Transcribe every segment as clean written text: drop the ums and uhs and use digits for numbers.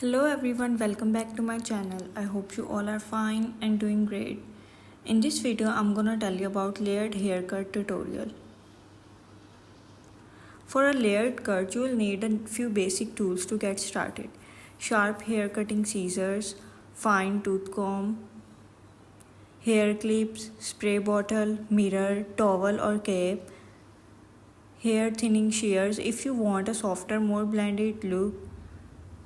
Hello everyone, welcome back to my channel. I hope you all are fine and doing great. In this video, I'm gonna tell you about layered haircut tutorial. For a layered cut, you will need a few basic tools to get started. Sharp hair cutting scissors, fine tooth comb, hair clips, spray bottle, mirror, towel or cape, hair thinning shears if you want a softer, more blended look.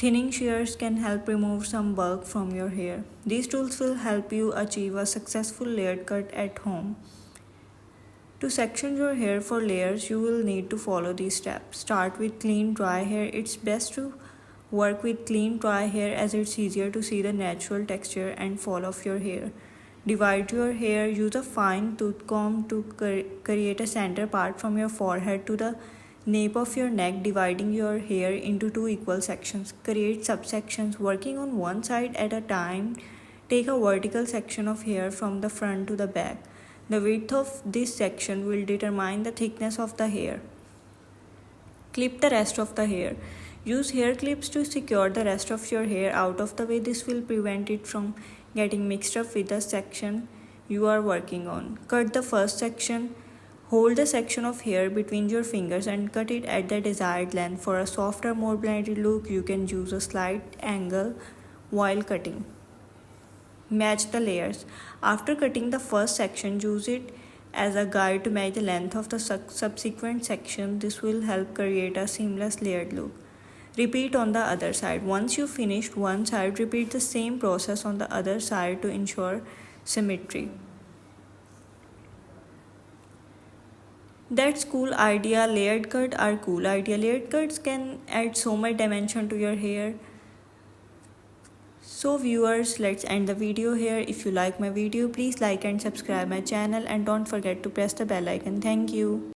Thinning shears can help remove some bulk from your hair. These tools will help you achieve a successful layered cut at home. To section your hair for layers, you will need to follow these steps. Start with clean dry hair. It's best to work with clean dry hair as it's easier to see the natural texture and fall of your hair. Divide your hair. Use a fine tooth comb to create a center part from your forehead to the nape of your neck, dividing your hair into two equal sections. Create subsections, working on one side at a time. Take a vertical section of hair from the front to the back. The width of this section will determine the thickness of the hair. Clip the rest of the hair. Use hair clips to secure the rest of your hair out of the way. This will prevent it from getting mixed up with the section you are working on. Cut the first section. Hold the section of hair between your fingers and cut it at the desired length. For a softer, more blended look, you can use a slight angle while cutting. Match the layers. After cutting the first section, use it as a guide to match the length of the subsequent section. This will help create a seamless layered look. Repeat on the other side. Once you finished one side, repeat the same process on the other side to ensure symmetry. That's cool idea. Layered cuts are cool idea. Layered cuts can add so much dimension to your hair. So viewers, let's end the video here. If you like my video, please like and subscribe my channel and don't forget to press the bell icon. Thank you.